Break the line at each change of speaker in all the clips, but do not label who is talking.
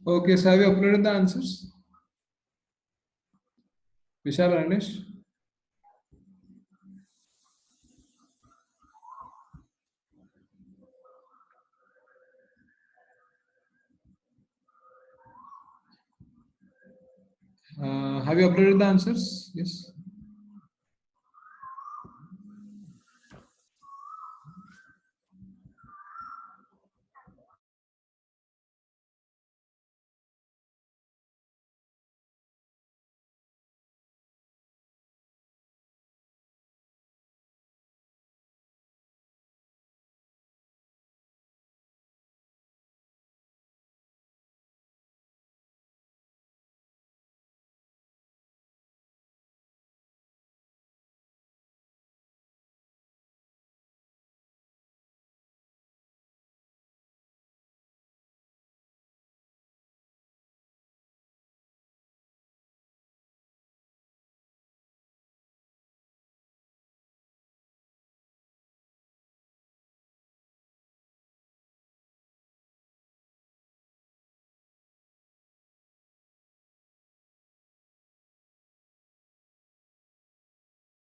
Okay, so have you uploaded the answers? Vishal, Anish? Have you uploaded the answers? Yes.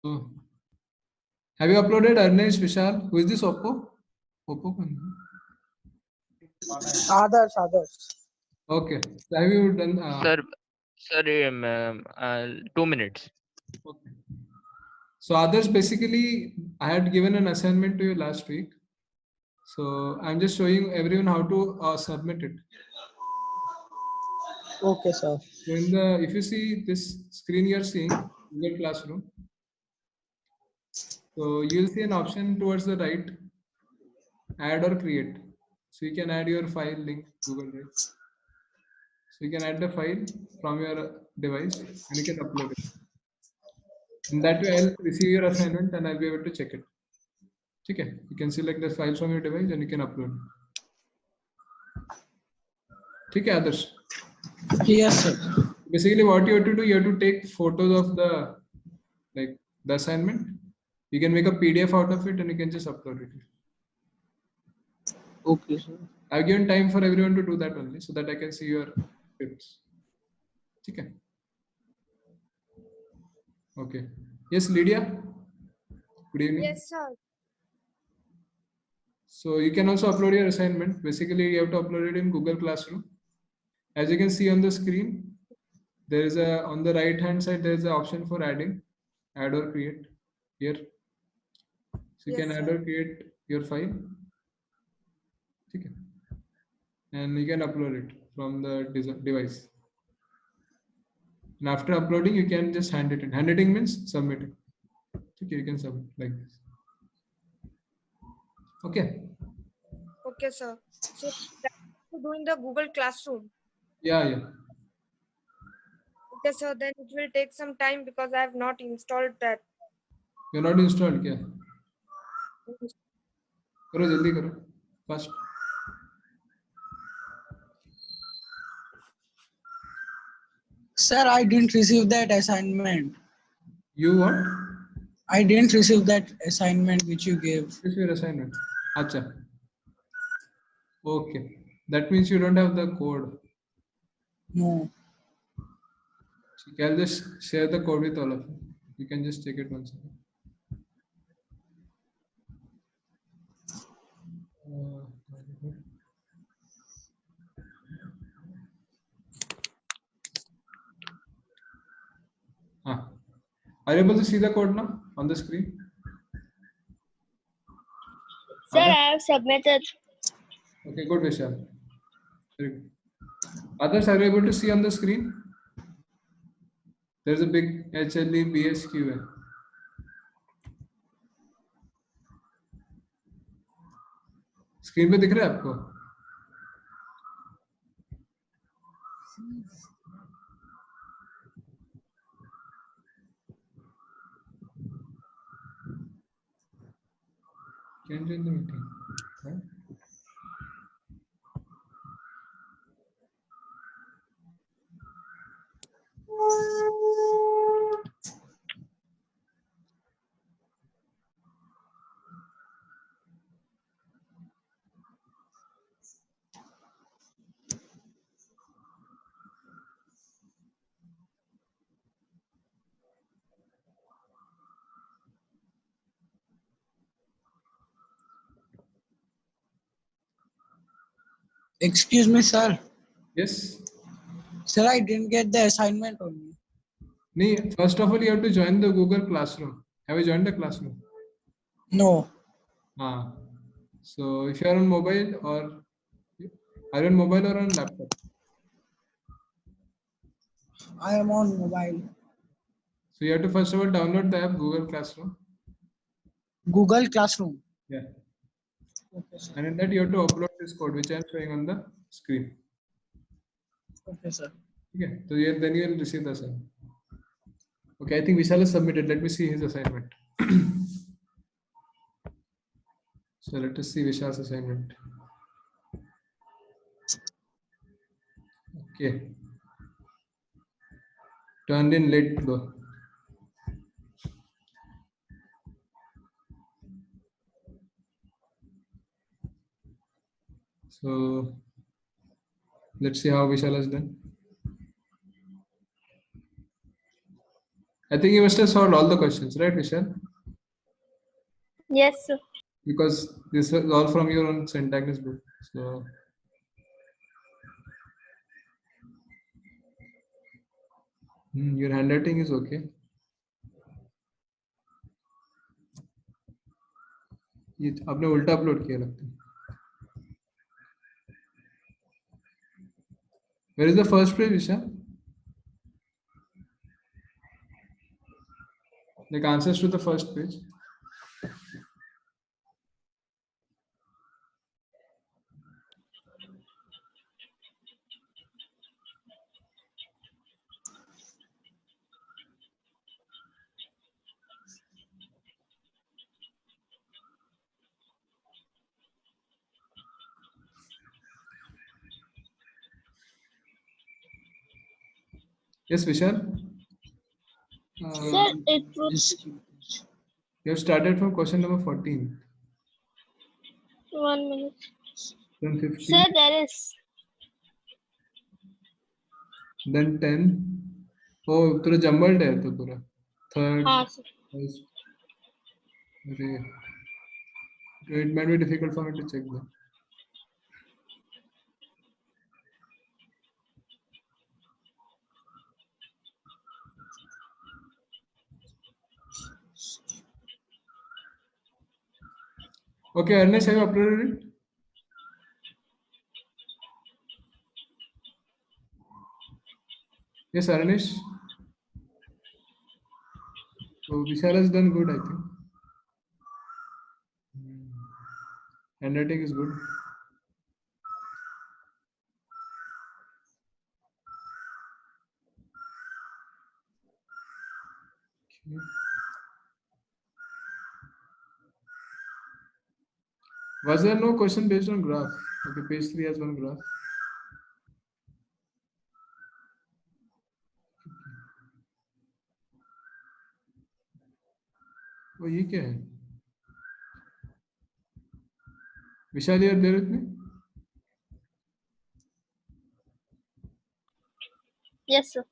So, have you uploaded Arnesh, Vishal? Who is this Oppo? Oppo?
Others.
Okay. So have you done?
Sir, 2 minutes.
Okay. So others, basically, I had given an assignment to you last week. So I'm just showing everyone how to submit it.
Okay, sir.
So in the, if you see this screen you're seeing, Google Classroom. So you'll see an option towards the right, add or create. So you can add your file link, Google Drive. So you can add the file from your device and you can upload it. In that way, I'll receive your assignment and I'll be able to check it. Okay, you can select the file from your device and you can upload. Okay, Adarsh.
Yes, sir.
Basically, what you have to do, you have to take photos of the the assignment. You can make a PDF out of it and you can just upload it.
Okay, sir.
I've given time for everyone to do that only so that I can see your tips. Okay. Okay. Yes, Lydia. Good evening.
Yes, sir.
So you can also upload your assignment. Basically, you have to upload it in Google Classroom. As you can see on the screen, there is a, on the right hand side, there is an option for adding, add or create here. So you
Yes,
can add
sir.
or create your file. Okay. And you can upload it from the device. And after uploading, you can just hand it in. Handing means submitting. Okay, you can submit like this. Okay.
Okay, sir. So that's to do in the Google Classroom.
Yeah, yeah.
Okay, sir. Then it will take some time because I have not installed that.
You're not installed, क्या? करो जल्दी करो. Fast.
Sir, I didn't receive that assignment.
You what?
I didn't receive that assignment which you gave.
This is your assignment. Acha. Okay. That means you don't have the code.
No.
Okay, I'll just share the code with all of you. You can just check it once. Are you able to see the code now on the screen?
Sir, I have submitted.
Okay, good, Vishal. Very good. Others, are you able to see on the screen? There's a big HLE BSQ. Screen पे दिख रहा है आपको? Can join the meeting. Right?
Excuse me, sir.
Yes.
Sir, I didn't get the assignment only.
Nee, first of all, you have to join the Google Classroom. Have you joined the classroom?
No.
Ah. So if you are on mobile or are you on mobile or on laptop?
I am on mobile.
So you have to first of all download the app Google Classroom.
Google Classroom.
Yeah.
Okay, sir.
And in that you have to upload this code which I am showing on the screen.
Okay, sir.
Okay. So then you will receive the assignment. Okay, I think Vishal has submitted. Let me see his assignment. So let us see Vishal's assignment. Okay. Turned in late though. So let's see how Vishal has done. I think you must have solved all the questions, right, Vishal?
Yes, sir.
Because this was all from your own syntax book. So your handwriting is okay. ये आपने उल्टा upload किया लगता है. Where is the first page, Vishal? Like answers to the first page. Yes, Vishal.
Sir, it was
You have started from question number 14.
1 minute.
Then 15.
Sir, there is.
Then 10. Oh, पूरा jumbled है तो पूरा. Third.
हाँ, sir.
First. अरे. It might be difficult for me to check that. Okay, Ernest, have you uploaded it? Yes, Ernest. So Vishal has done good, I think. Handwriting is good. Okay. Was there no question based on graph? Okay, page 3 has one graph. Oh, ये क्या है? Vishal, you are there with me?
Yes, sir.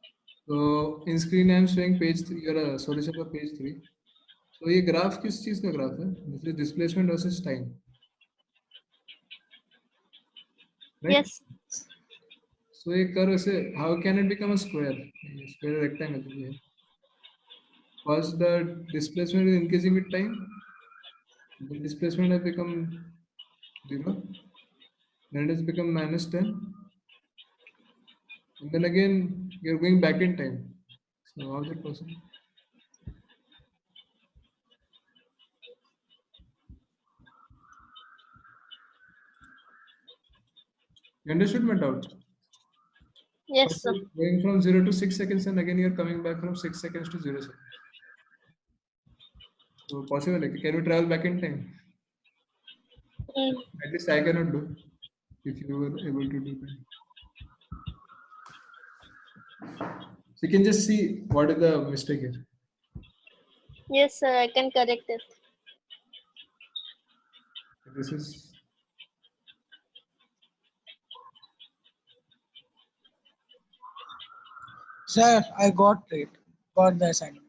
So in screen I am showing page 3. Your solution for page 3. So ये graph किस चीज का graph है? This is displacement versus time. Right?
Yes.
So ये curve से how can it become a square? Square rectangle तो ये. First the displacement is increasing with time. The displacement has become 0. Then it has become -10. And then again you're going back in time. So how is it possible? You understood my doubt?
Yes,
First
sir.
you're going from 0 to 6 seconds and again you're coming back from 6 seconds to 0 seconds. So possible, like, can we travel back in time?
Mm.
At least I cannot do if you were able to do that. So you can just see what is the mistake here.
Yes, sir. I can correct it.
This is
Sir, I got it. Got the assignment.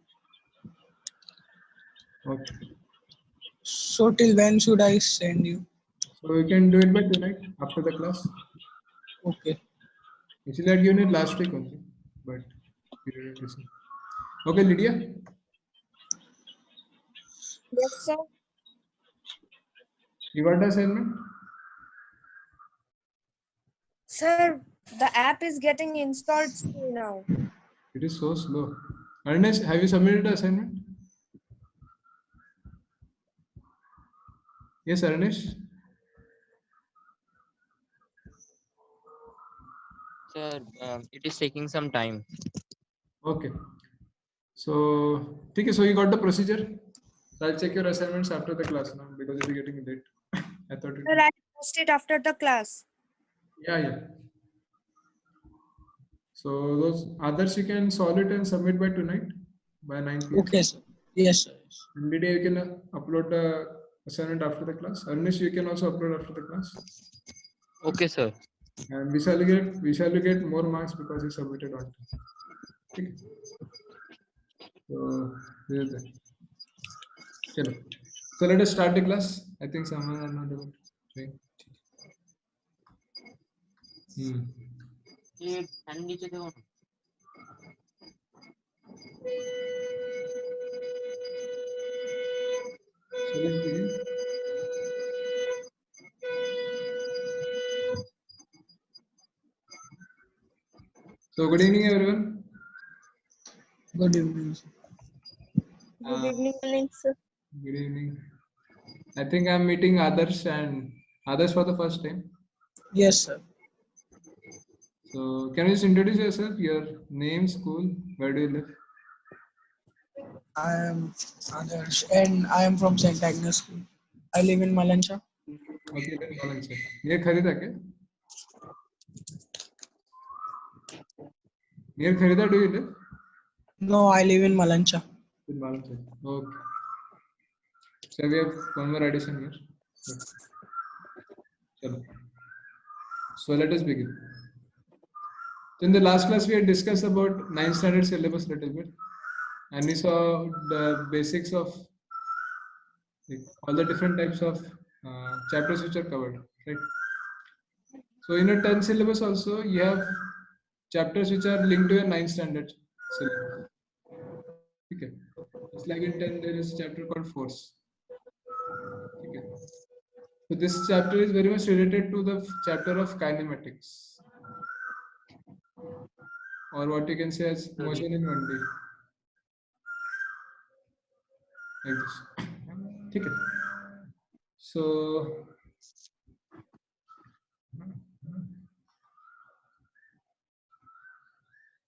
okay.
So till when should I send you?
So you can do it by tonight after the class.
Okay.
Actually, I had given it last week only, but you didn't listen. Okay, Lydia,
Yes, sir.
you got the assignment?
Sir, the app is getting installed still now.
It is so slow. Ernest, have you submitted the assignment? Yes, Ernest.
Sir, it is taking some time.
Okay. So, okay, so you got the procedure. I'll check your assignments after the class now because it is getting late. I thought it.
Sir, I post it after the class.
Yeah. So those others you can solve it and submit by tonight by 9 p.m.
Okay, sir. Yes, sir.
And Lydia, you can upload the assignment after the class. Ernest, you can also upload after the class.
Okay, sir.
And we shall get more marks because you submitted on time. Okay. So this is it. Chalo. So let us start the class. I think someone are not able to join.
ये fan नीचे देखो
So let's begin. So good evening, everyone.
Good evening, sir.
Good evening.
Morning, sir.
Good evening. I think I'm meeting others and others for the first time.
Yes, sir.
So can you just introduce yourself, your name, school, where do you live?
I am Adarsh and I am from St. Agnes School. I live in Malancha.
Okay, then Malang sir. Near Kharida क्या? Near Kharida do you live?
No, I live in Malancha.
In Malang sir. Okay. So we have one more addition here. Good. Chalo. So let us begin. So in the last class we had discussed about 9th standard syllabus a little bit, and we saw the basics of like, all the different types of chapters which are covered, right? So in a 10th syllabus also you have chapters which are linked to your 9th standard syllabus. Okay. Just like in 10 there is a chapter called force. Okay. So this chapter is very much related to the chapter of kinematics, or what you can say as motion in 1D. Like this. Okay.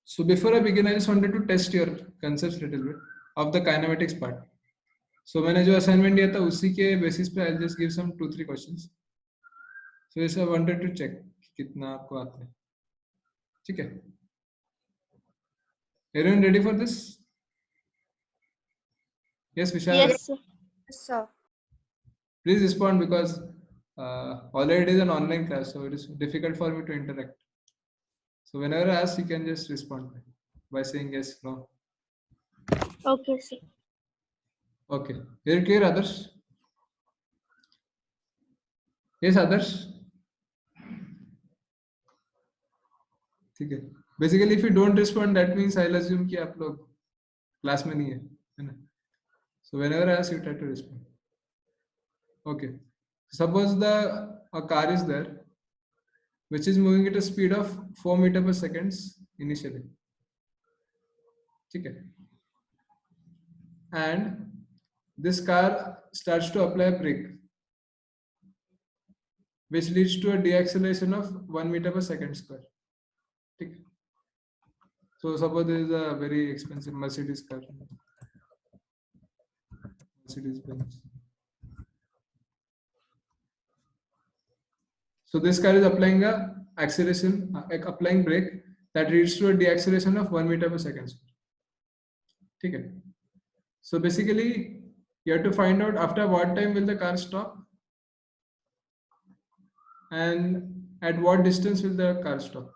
So before I begin, I just wanted to test your concepts a little bit of the kinematics part. So मैंने जो assignment दिया था उसी के basis पे I'll just give some 2-3 questions. So yes, I wanted to check कितना आपको आता है. ठीक है? Everyone ready for this? Yes, Vishal.
Yes, sir.
Yes, sir.
Please respond because already it is an online class, so it is difficult for me to interact. So whenever I ask, you can just respond by saying yes, no.
Okay, sir.
Okay. Is it clear, others? Yes, others? ठीक है. Basically, if you don't respond, that means I'll assume कि आप लोग class में नहीं है ना? So whenever I ask, you try to respond. Okay. Suppose a car is there, which is moving at a speed of 4 meters per second initially. Okay. And this car starts to apply a brake, which leads to a deacceleration of 1 meter per second square. Okay. So suppose there is a very expensive Mercedes car. Mercedes Benz. So this car is applying a acceleration, applying brake that leads to a deacceleration of 1 meter per second. Okay. So basically, you have to find out after what time will the car stop, and at what distance will the car stop.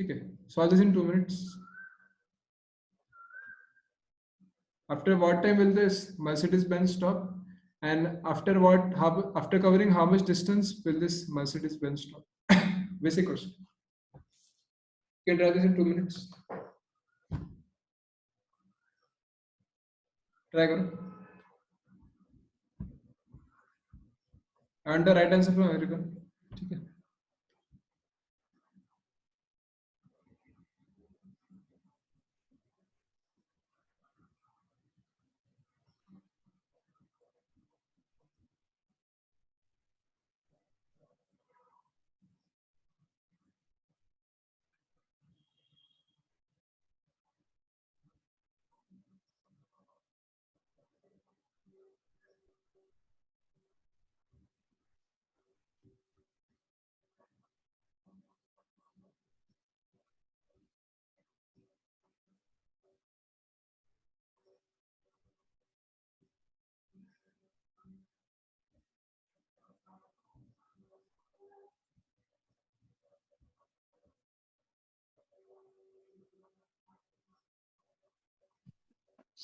Okay. Solve this in 2 minutes. After what time will this Mercedes-Benz stop? And after what? After covering how much distance will this Mercedes-Benz stop? Basic question. You can try this in 2 minutes. Try करो. And the right answer from everyone. ठीक है.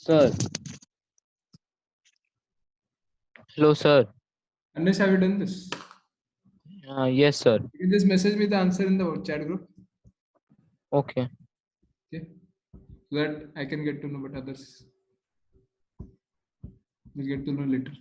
Sir. Hello, sir.
Anish, have you done this?
Yes, sir.
You can just message me the answer in the chat group.
Okay.
Okay. So that I can get to know, but others will get to know later.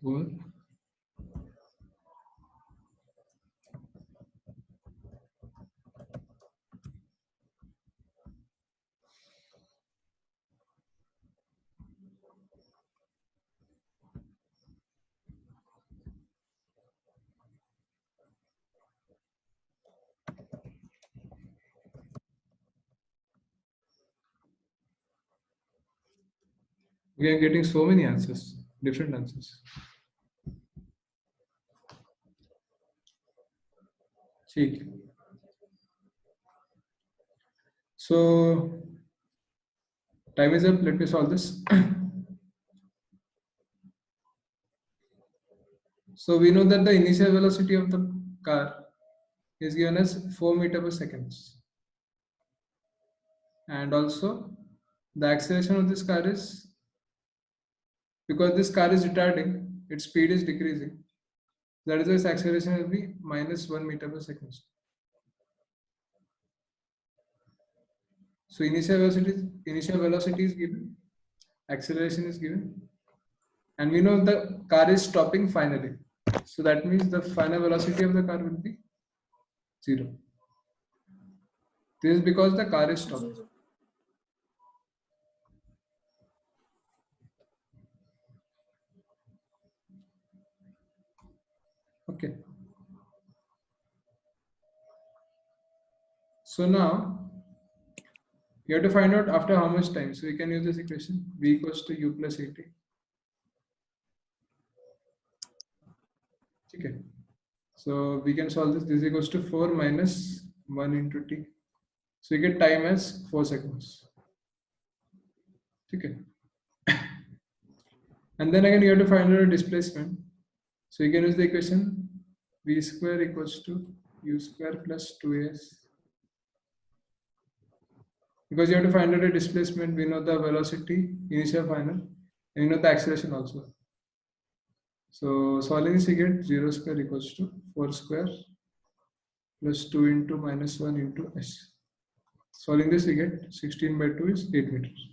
Go on. We are getting so many answers, different answers. ठीक. So time is up. Let me solve this. So we know that the initial velocity of the car is given as 4 meters per second. And also the acceleration of this car is, because this car is retarding, its speed is decreasing. That is why its acceleration will be minus 1 meter per second. So initial velocity is given, acceleration is given, and we know the car is stopping finally. So that means the final velocity of the car will be 0. This is because the car is stopping.
0.
Okay. So now you have to find out after how much time. So you can use this equation, v equals to u plus at. Okay. So we can solve this. This is equals to 4 minus 1 into t. So you get time as 4 seconds. Okay. And then again you have to find out a displacement. So you can use the equation v square equals to u square plus 2as. Because you have to find out a displacement, we know the velocity, initial, final, and we know the acceleration also. So solving this, you get 0 square equals to 4 square plus 2 into minus 1 into s. Solving this, you get 16 by 2 is 8 meters.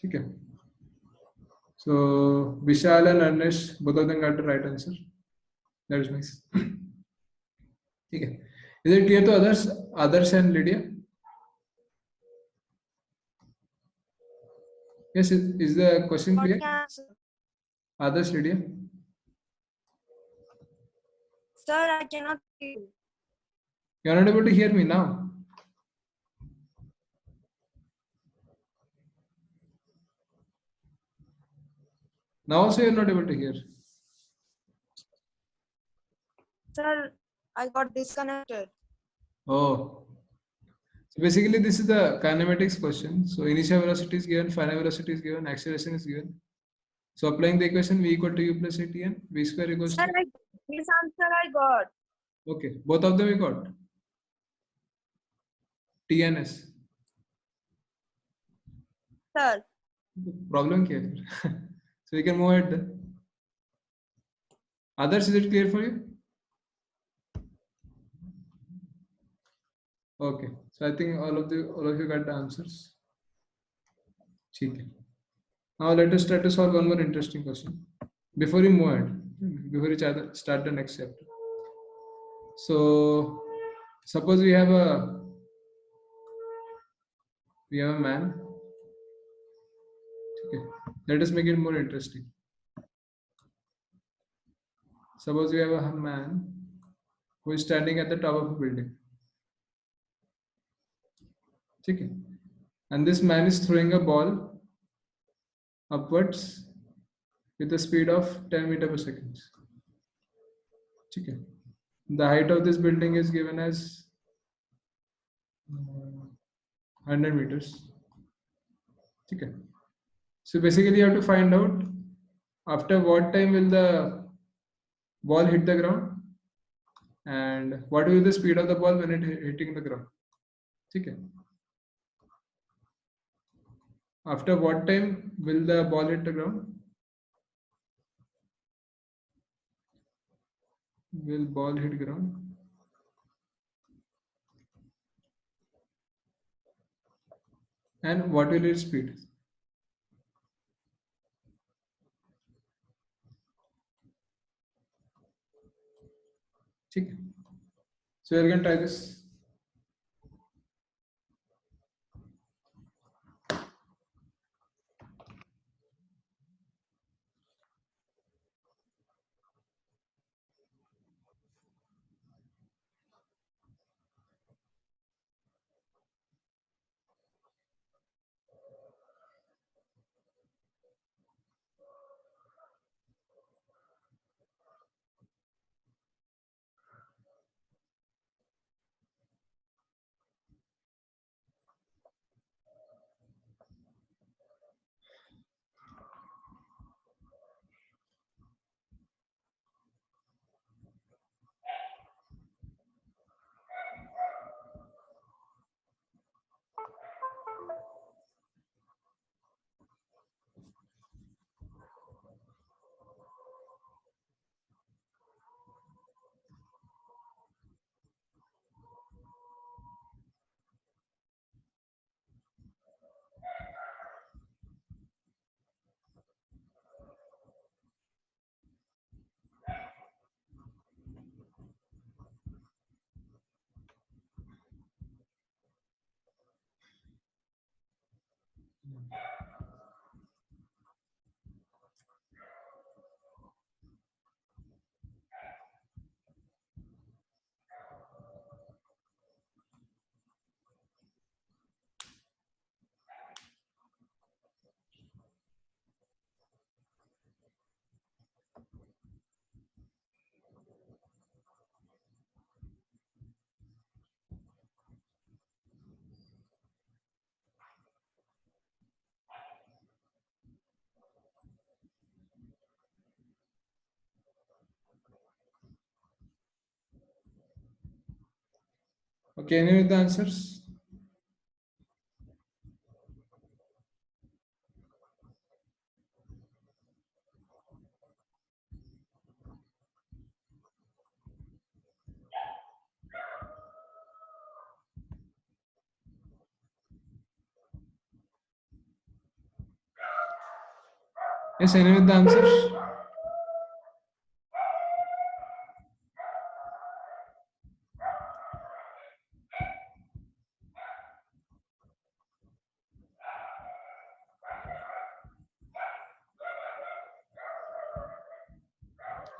Okay. So Vishal and Anish, both of them got the right answer. That is nice. Okay. Is it clear to others? Others and Lydia? Yes, is the question
Got
clear?
the answer.
Others, Lydia?
Sir, I cannot hear you.
You're not able to hear me now. Now also you're not able to hear.
Sir, I got disconnected.
Oh. So basically this is the kinematics question. So initial velocity is given, final velocity is given, acceleration is given. So applying the equation v equal to u plus atn, v square equals
Sir,
to...
this answer I got.
Okay, both of them we got. TNS.
Sir,
Problem क्या है फिर? So we can move ahead then. Others, is it clear for you? Okay, so I think all of you got the answers. ठीक है. Now let us try to solve one more interesting question before we move ahead. Before we start the next chapter. So suppose we have a man. Okay, let us make it more interesting. Suppose we have a man who is standing at the top of a building. Okay, and this man is throwing a ball upwards with a speed of 10 meters per second. Okay, the height of this building is given as 100 meters. Okay, so basically you have to find out after what time will the ball hit the ground and what will be the speed of the ball when it hitting the ground. Okay, after what time will the ball hit the ground? Will ball hit ground? And what will its speed? Okay, so we're gonna try this. Okay, any of the answers? Yes, any of the answers?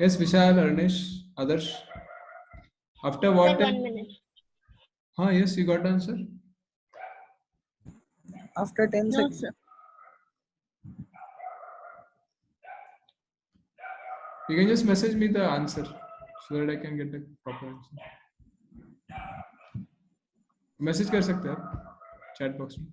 Yes, Vishal, Arnish, others. After
Sir,
what
1
time?
minute.
Yes, you got the answer.
After 10
No,
seconds.
sir.
You can just message me the answer so that I can get the proper answer. Message कर सकते हैं आप chat box में.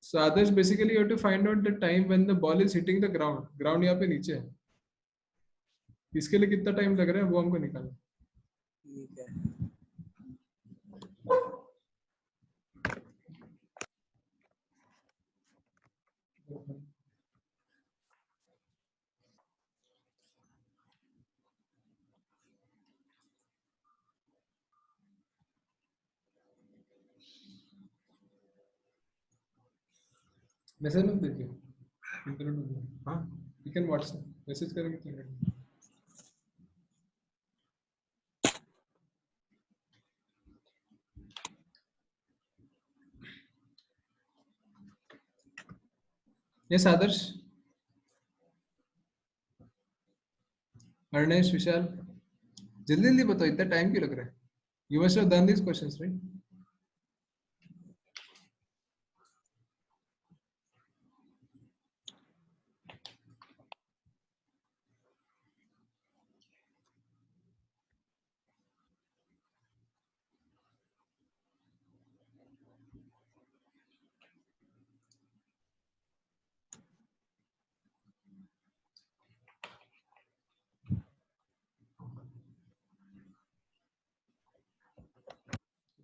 So others, basically you have to find out the time when the ball is hitting the ground. Ground यहाँ पे नीचे है. इसके लिए कितना टाइम लग रहा है वो हमको निकालना.
ठीक है.
मैसेज मत देखिए. इंटरनेट में. हाँ, you can WhatsApp. मैसेज करेंगे तो internet. Yes, Adarsh. Arnesh, Vishal. जल्दी जल्दी बताओ, इतना टाइम क्यों लग रहा है? You must have done these questions, right?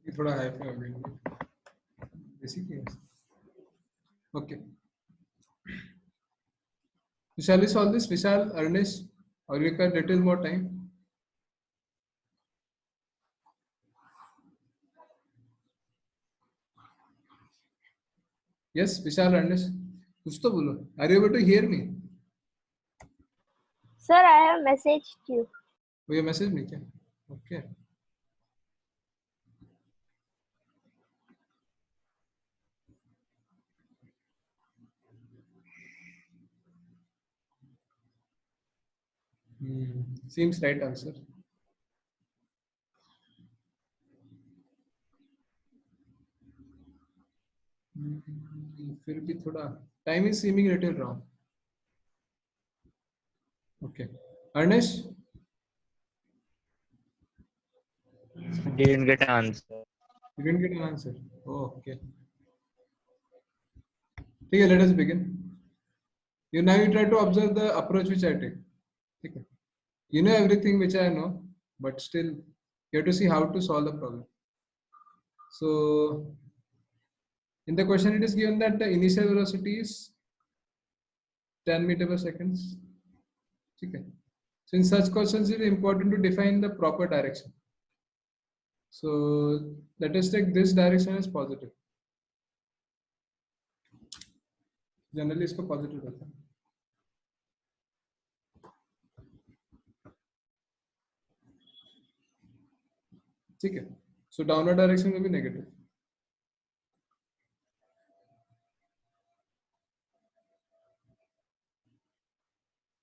ये थोड़ा हाई फाई हो गया. बेसिक है. Okay. So shall we solve this, Vishal, Arnesh, or you require little more time? Yes, Vishal, Arnesh. कुछ तो बोलो. Are you able to hear me?
Sir, I have messaged you.
वो ये message नहीं क्या? Okay. Seems right answer. फिर भी थोड़ा time is seeming little wrong. Okay. Arnesh,
Didn't get an answer.
you didn't get an answer. Oh, okay. ठीक है, let us begin. Now you try to observe the approach which I take. ठीक है. You know everything which I know, but still you have to see how to solve the problem. So in the question, it is given that the initial velocity is 10 meter per second. Okay. So in such questions, it is important to define the proper direction. So let us take this direction as positive. Generally, इसको positive रहता है. ठीक है. So downward direction will be negative.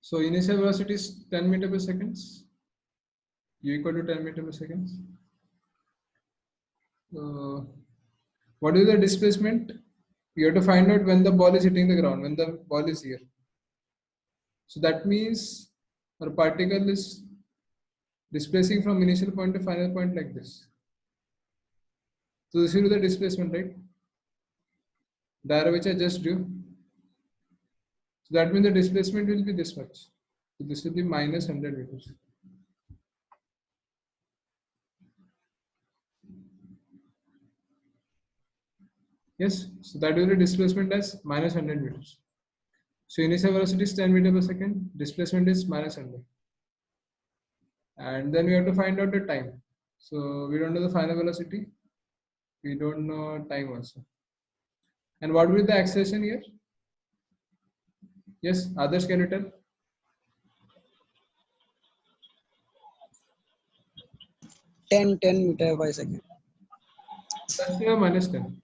So initial velocity is 10 meter per second. U equal to 10 meter per second. What is the displacement? You have to find out when the ball is hitting the ground, when the ball is here. So that means our particle is displacing from initial point to final point like this. So this is the displacement, right? The arrow which I just drew. So that means the displacement will be this much. So this will be minus 100 meters. Yes, so that will be displacement as minus 100 meters. So initial velocity is 10 meter per second, displacement is minus 100. And then we have to find out the time. So we don't know the final velocity, we don't know time also. And what will be the acceleration here? Yes, others can you tell?
10 meter per second.
Plus 10 or minus 10?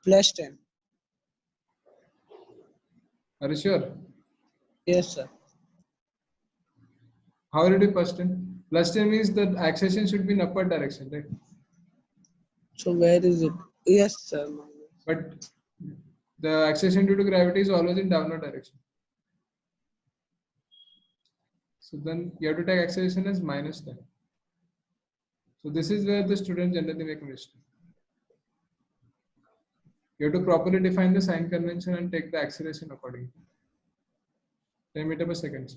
Plus 10.
Are you sure?
Yes, sir.
How will it be plus 10? Plus 10 means that acceleration should be in upward direction, right?
So where is it? Yes, sir.
But the acceleration due to gravity is always in downward direction. So then you have to take acceleration as minus 10. So this is where the student generally make a mistake. You have to properly define the sign convention and take the acceleration accordingly. 10 meter per second.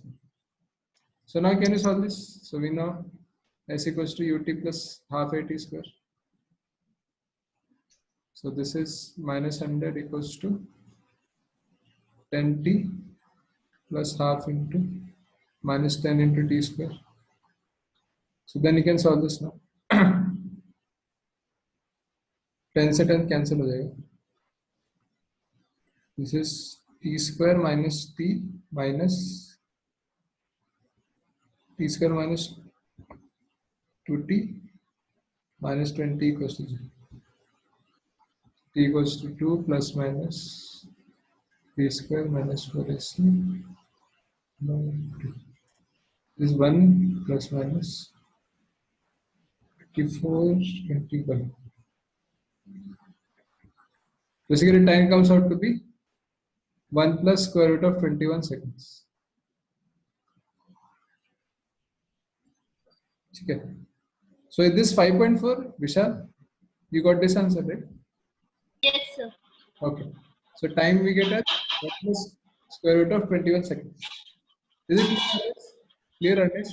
So now can you solve this? So we know s equals to ut plus half at square. So this is minus 100 equals to 10t plus half into minus 10 into t square. So then you can solve this now. 10 से 10 cancel हो जाएगा. This is t square minus t square minus 2t minus 20 equals to 0. T equals to 2 plus minus t square minus 4ac. This is 1 plus minus 24, 21. Basically, time comes out to be 1 plus square root of 21 seconds. Okay. So is this 5.4, Vishal? You got this answer, right?
Yes, sir.
Okay. So time we get as 1 plus square root of 21 seconds. Is it clear, Anish?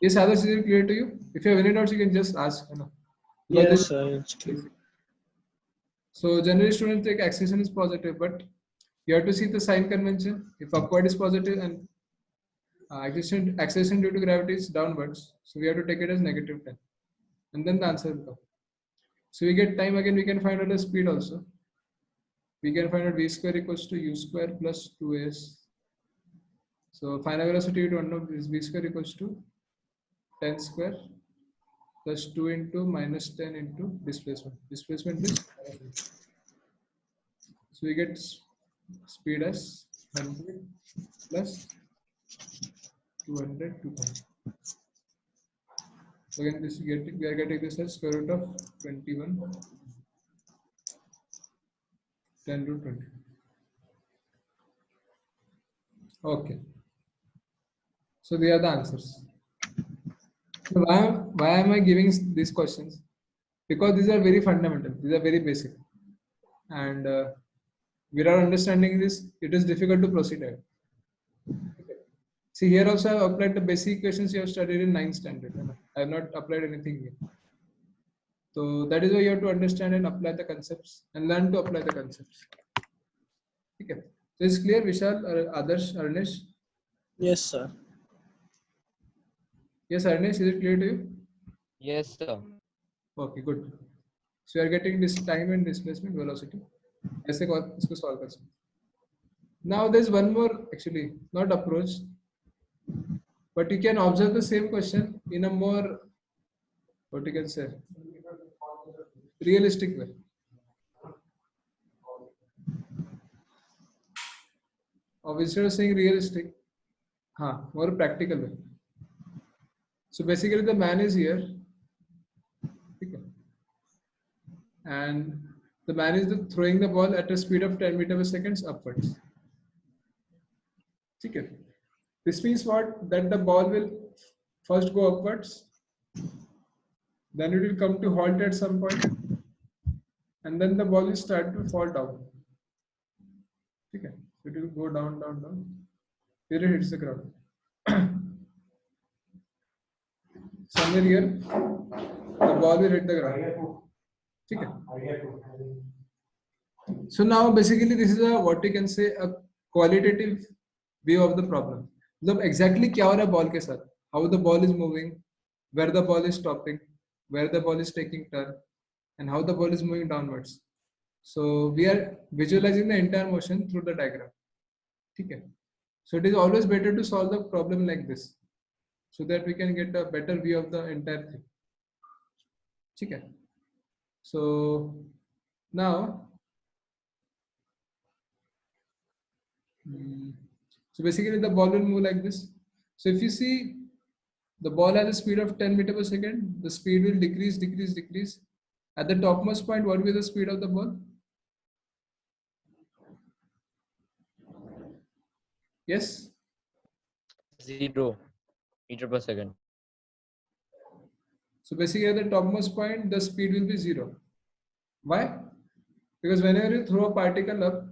Yes, others, is it clear to you? If you have any doubts, you can just ask.
Yes, sir. It's clear.
So generally students take acceleration is positive, but you have to see the sign convention. If upward is positive and acceleration due to gravity is downwards, so we have to take it as negative 10. And then the answer will come. So we get time again, we can find out the speed also. We can find out v square equals to u square plus 2s. So final velocity we don't know is v square equals to 10 square plus 2 into minus 10 into displacement. Displacement is so we get speed as 100 plus 200 200. So again, this we are getting this as square root of 21 10 to 20. Okay. So they are the answers. So why am I giving these questions? Because these are very fundamental. These are very basic. And without understanding this, it is difficult to proceed ahead. See, here also I have applied the basic equations you have studied in 9th standard. I have not applied anything here. So that is why you have to understand and apply the concepts and learn to apply the concepts. Okay. So it's clear, Vishal, Adarsh, Arnish?
Yes, sir.
Yes, Arnish, is it clear to you?
Yes, sir.
Okay, good. So you are getting this time and displacement velocity. ऐसे इसको solve कर सकते. Now there's one more, actually, not approach, but you can observe the same question in a more, what you can say, realistic way. Or instead of saying realistic, more practical way. So basically the man is here. Okay. And the man is throwing the ball at a speed of 10 meters per second upwards. Okay. This means what? That the ball will first go upwards, then it will come to halt at some point, and then the ball will start to fall down. Okay. It will go down, down, down. Here it hits the ground. Somewhere here, the ball will hit the ground. Okay. So now basically this is a, what you can say, a qualitative view of the problem. मतलब exactly क्या हो रहा है ball के साथ, how the ball is moving, where the ball is stopping, where the ball is taking turn, and how the ball is moving downwards. So we are visualizing the entire motion through the diagram. Okay. So it is always better to solve the problem like this, so that we can get a better view of the entire thing. Okay. So now, so basically the ball will move like this. So if you see, the ball has a speed of 10 meters per second, the speed will decrease, decrease, decrease. At the topmost point, what will be the speed of the ball? Yes?
0 meter per second.
So basically at the topmost point, the speed will be 0. Why? Because whenever you throw a particle up,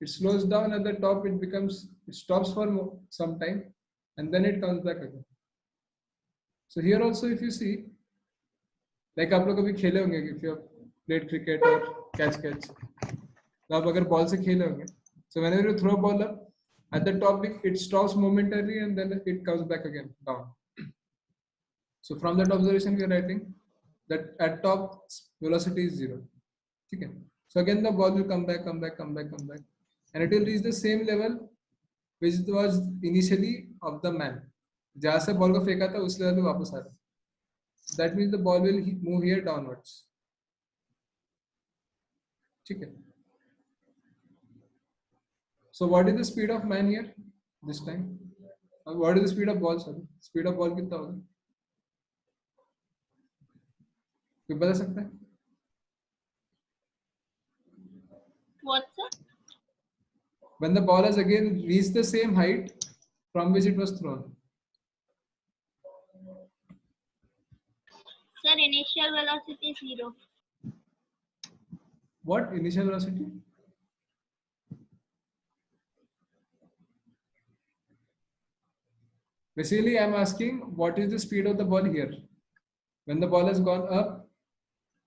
it slows down at the top, it stops for some time, and then it comes back again. So here also, if you see, like आप लोग कभी खेले होंगे, if you have played cricket or catch, तो आप अगर ball से खेले होंगे, so whenever you throw a ball up, at the top it stops momentarily and then it comes back again down. So from that observation, we are writing that at top velocity is 0. Okay. So again the ball will come back, and it will reach the same level which was initially of the man. जहाँ से ball को फेंका था उस level पे वापस आ रहा है. That means the ball will move here downwards. Okay. So what is the speed of man here this time? What is the speed of ball? Sorry, speed of ball कितना होगा? कोई बता सकता है?
What, sir?
When the ball has again reached the same height from which it was thrown.
Sir, initial velocity is 0.
What initial velocity? Basically, I'm asking what is the speed of the ball here? When the ball has gone up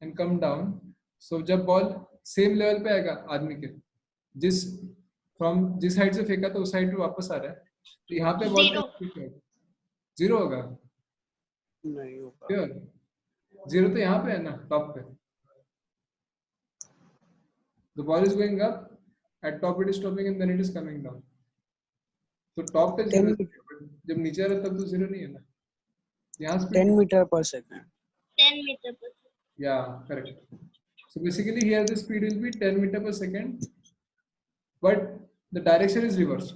and come down, so जब ball same level पे आएगा आदमी के, जिस height से फेंका था उस height पे वापस आ रहा है, तो यहाँ पे ball का speed क्या होगा? 0 होगा?
नहीं होगा.
Sure. 0 तो यहाँ पे है ना, top पे. The ball is going up, at top it is stopping and then it is coming down. तो top पे 0 है, जब नीचे आ रहा तब तो 0 नहीं है ना. यहाँ speed
10 meters per second.
10 meters per second.
Yeah, correct. So basically here the speed will be 10 meters per second, but the direction is reversed.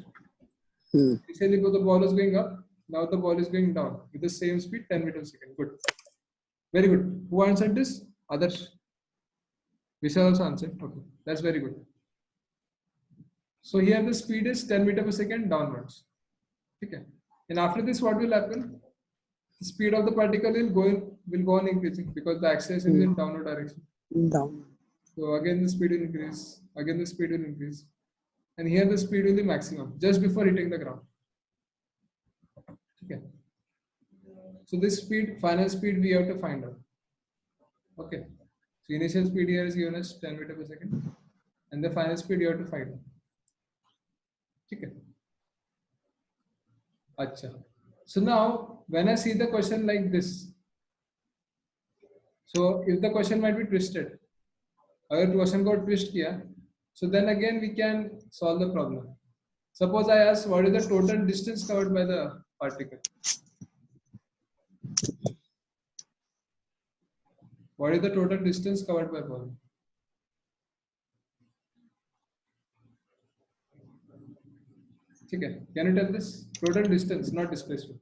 Initially the ball is going up, now the ball is going down with the same speed 10 meters per second. Good. Very good. Who answered this? Others? Vishal also answered. Okay, that's very good. So here the speed is 10 meters per second downwards. Okay. And after this, what will happen? The speed of the particle will go on increasing because the axis is in downward direction.
Down.
So again the speed will increase, again the speed will increase. And here the speed will be maximum just before hitting the ground. So this speed, final speed, we have to find out. Okay. So initial speed here is given as 10 meter per second, and the final speed you have to find out. Okay. Acha. So now, when I see the question like this, so if the question might be twisted, अगर question got twist किया, so then again we can solve the problem. Suppose I ask what is the total distance covered by the particle? What is the total distance covered by ball? Okay, can you tell this? Total distance, not displacement.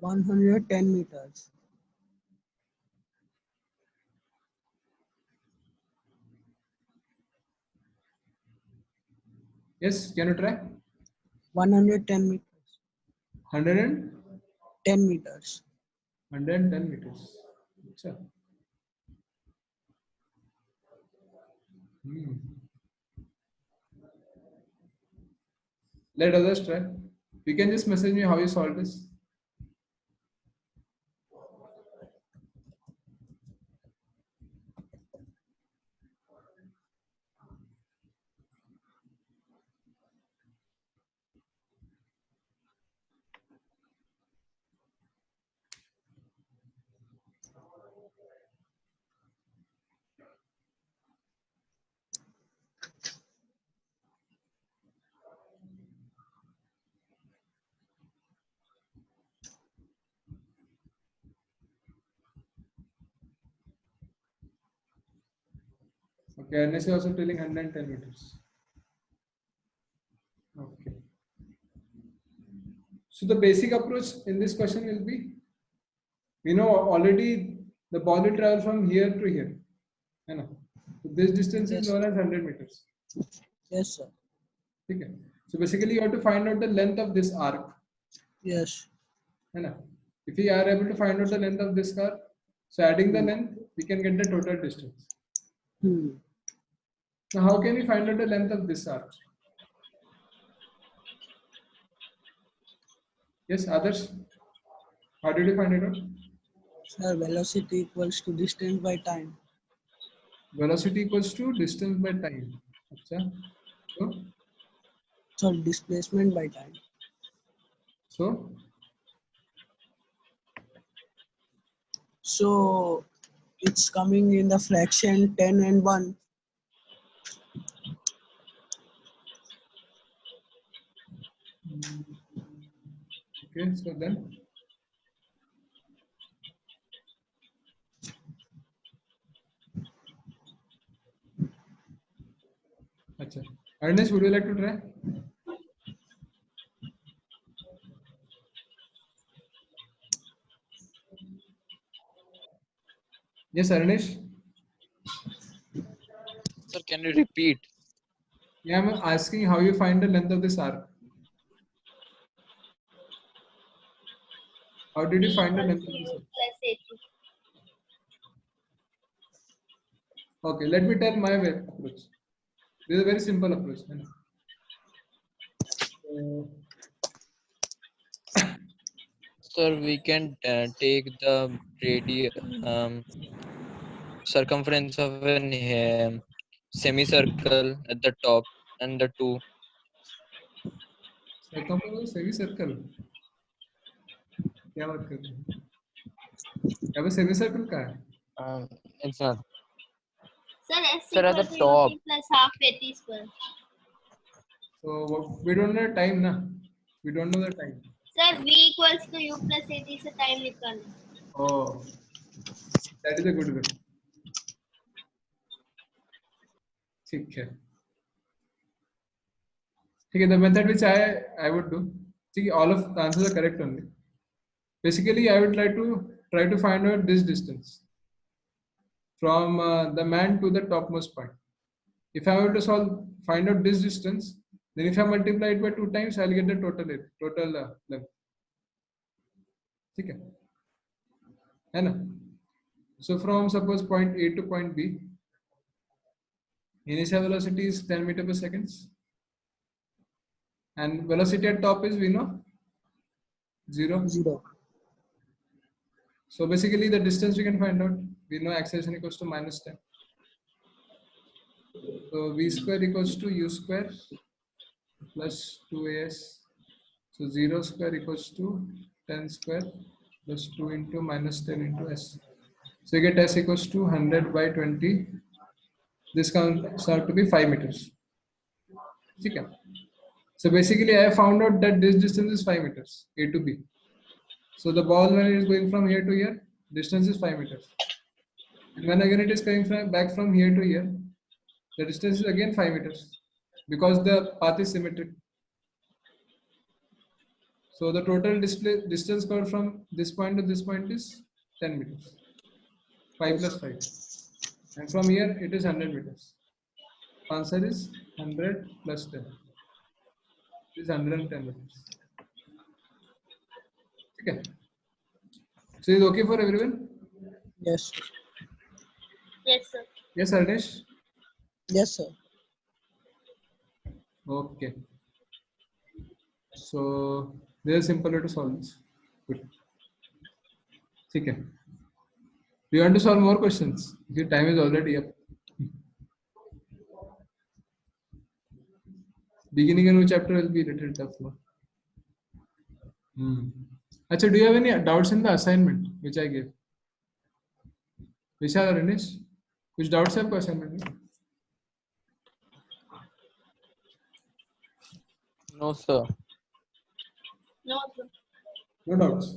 $110.
Yes, can you try?
110 meters.
100 and
10 meters.
110 meters. Achha. Hmm. Let others try. You can just message me how you solve this. Okay, and is also telling 110 meters. Okay. So the basic approach in this question will be, we know already the ball will travel from here to here. है ना? So this distance is
Yes.
known as 100 meters.
Yes, sir.
Okay. So basically you have to find out the length of this arc.
Yes.
है ना? If we are able to find out the length of this arc, so adding the length, we can get the total distance.
Hmm.
Now how can we find out the length of this arc? Yes, others? How did you find it out?
Sir, velocity equals to distance by time.
Velocity equals to distance by time. Achha. So,
So displacement by time.
so
So it's coming in the fraction 10 and 1.
okay, so then Acha. Ernest, would you like to try? Yes, Ernest.
Sir, can you repeat?
Yeah, I'm asking how you find the length of this arc. How did you find the length of this arc?
Plus 80.
Okay, let me tell my way approach. This is a very simple approach. है ना?
Sir, we can take the circumference of an semicircle at the top and the two.
Circumference semicircle. क्या बात कर रहे हैं? यहाँ पे semicircle का है?
It's not.
Sir, S
Sir, at the
equal to
top.
UT plus half 80 square.
So we don't know the time, na? We don't know the time.
Sir, V equals to U plus 80 से time निकालना.
Oh, that is a good way. ठीक है. ठीक है. The method which I would do. ठीक है. All of the answers are correct only. Basically, I would like to try to find out this distance from the man to the topmost point. If I were to find out this distance, then if I multiply it by 2 times, I'll get the total length. ठीक है ना? So from suppose point A to point B, Initial velocity is 10 meter per second. And velocity at top is, we know, 0.
0.
So basically the distance we can find out. We know acceleration equals to -10. So v square equals to u square plus 2as. So 0 square equals to 10 square plus 2 into -10 into s. So you get s equals to 100 by 20. This comes out to be 5 meters. Okay. So basically I found out that this distance is 5 meters, A to B. So the ball, when it is going from here to here, distance is 5 meters. And when again it is coming back from here to here, the distance is again 5 meters because the path is symmetric. So the total distance covered from this point to this point is 10 meters. 5 plus 5. And from here it is 100 meters. Answer is 100 plus 10. It is 110 meters. Okay. So is it okay for everyone?
Yes.
Yes, sir.
Yes, Arnesh?
Yes, sir.
Okay. So this is simple way to solve this. Good. Okay. Do you want to solve more questions? Your time is already up. Beginning a new chapter will be a little tough. No? Achha, do you have any doubts in the assignment which I gave? Vishal or Anish? Which doubts have assignment?
No, sir.
No, sir.
No doubts.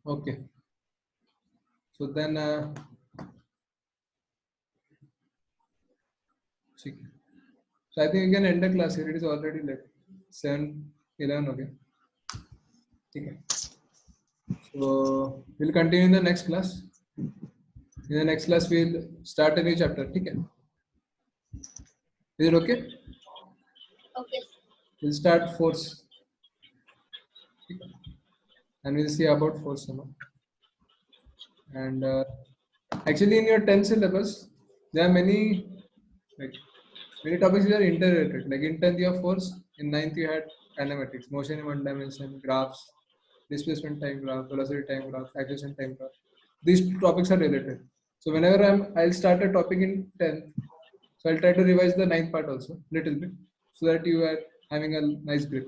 Okay. So then, so I think we can end the class here. It is already late. 7:11. Okay. Okay. So we'll continue in the next class. In the next class, we'll start a new chapter. Okay. Is it okay?
Okay.
We'll start force. And we'll see about force. And actually, in your 10th syllabus, there are many topics that are interrelated. Like in 10th, you have force. In 9th, you had kinematics, motion in one dimension, graphs, displacement time graph, velocity time graph, acceleration time graph. These topics are related. So whenever I'll start a topic in 10th, so I'll try to revise the 9th part also little bit, so that you are having a nice grip.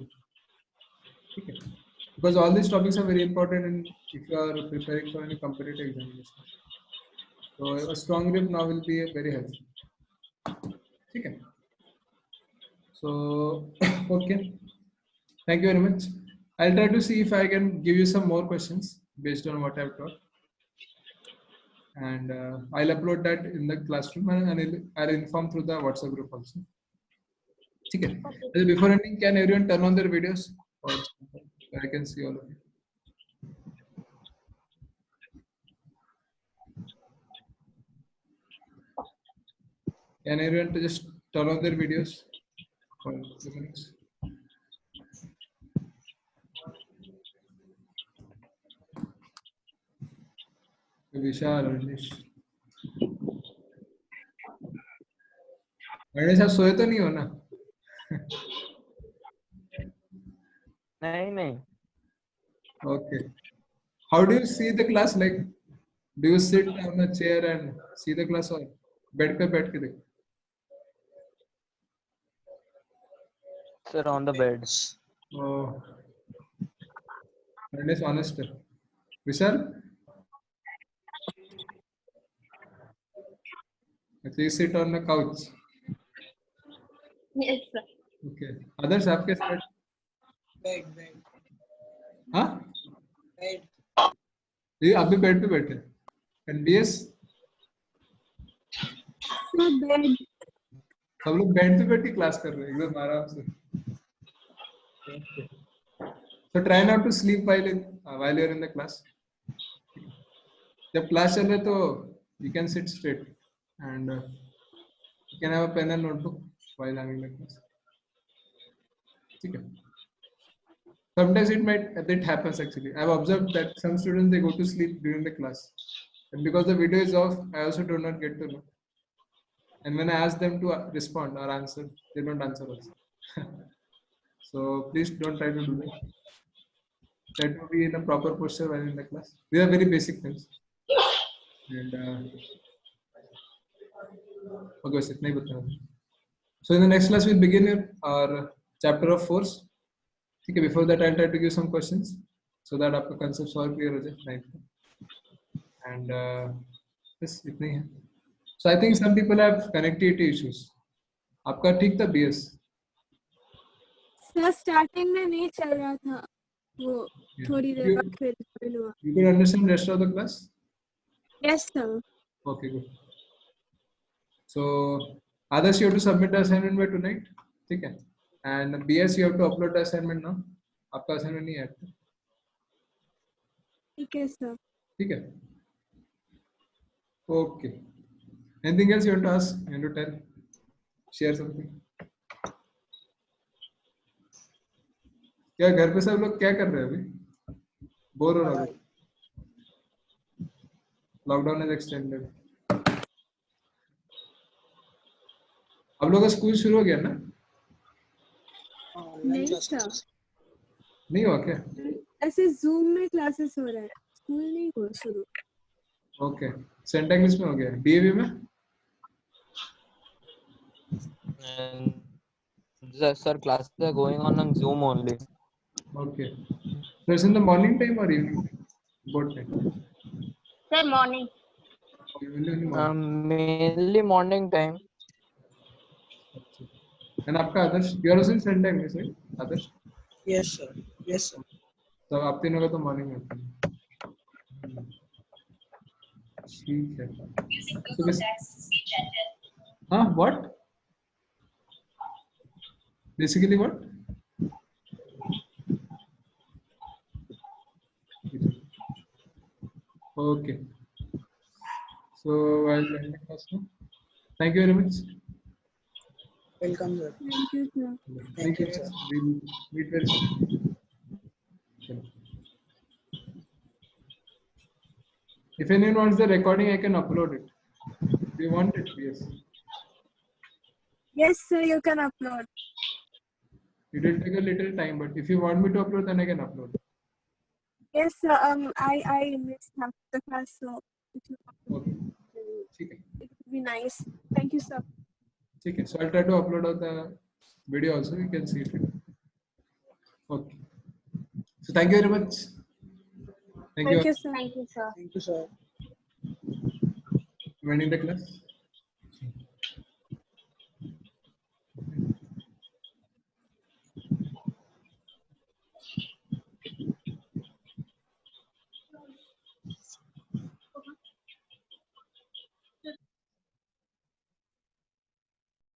Okay. Because all these topics are very important if you are preparing for any competitive examination. So a strong grip now will be very helpful. Okay. So okay. Thank you very much. I'll try to see if I can give you some more questions based on what I've taught. And I'll upload that in the classroom and I'll inform through the WhatsApp group also. Okay. Before ending, can everyone turn on their videos? Or I can see all of you. Can everyone to just turn on their videos for 2 minutes? विशाल अनिश अनिश आप सोए तो नहीं हो ना
नहीं
okay how do you see the class like do you sit on a chair and see the class or bed पे बैठ के देखो
sir, on the bed.
oh Anish honest Vishal so you sit on the couch
Yes, sir.
okay others आपके साथ
Bed.
हाँ
Bed.
ये आप भी बेड पे बैठे and DS सब लोग बेड पे बैठ के क्लास कर रहे हैं एकदम आराम से so try not to sleep while you're in the class जब क्लास चल रहे तो you can sit straight and you can have a pen and notebook while having the class ठीक है Sometimes it happens actually. I've observed that some students they go to sleep during the class, and because the video is off, I also do not get to know. And when I ask them to respond or answer, they don't answer also. So please don't try to do that. Try to be in a proper posture while in the class. These are very basic things. And okay, sir, nahi batana. So in the next class we'll begin our chapter of force. Okay, before that I'll try to give some questions so that आपका concepts और clear हो जाए ninth में. And बस इतना ही है. So I think some people have connectivity issues. आपका ठीक था BS?
सर स्टार्टिंग में नहीं चल रहा था वो थोड़ी देर बाद फिर join हुआ
You could understand rest of the class?
Yes sir
Okay, good. So others you have to submit the assignment by tonight. ठीक है? And BS you have to upload the assignment now. आपका assignment नहीं है.
ठीक है sir
ठीक है? Okay. Anything else you want to ask? You want to tell? Share something. क्या घर पे सब लोग क्या कर रहे हैं अभी? बोर हो रहा है? Lockdown is extended. अब लोगों का स्कूल शुरू हो गया ना?
नहीं सर
नहीं हुआ क्या?
ऐसे जूम में क्लासेस हो रहा है स्कूल नहीं हुआ शुरू
ओके. सेंट एग्नेस में हो गया. डीएवी में?
And sir, classes are going on Zoom only.
Okay. So it's in the morning time or evening? Both time.
Sir, morning.
Only morning.
Mainly morning time.
And आपका आदर्श? You are also in Saint Agnes, right? Adarsh?
Yes, sir. Yes, sir.
तो आप तीनों का तो morning में होता है. ठीक है. So this. हाँ, what? Basically what? Okay. So I'll end the class now. Thank you very much.
Welcome, sir.
Thank you sir
Thank you.
sir.
We'll meet very soon. Sure. If anyone wants the recording, I can upload it. Do you want it? Yes.
Yes sir you can upload
It will take a little time, but if you want me to upload, then I can upload.
Yes sir I missed half the class so it
Okay. ठीक है.
would be nice thank you sir
ठीक है. So I'll try to upload the video also. You can see it. Okay. So thank you very much. Thank you.
sir
Thank you, sir.
Thank you, sir.
Ending the class.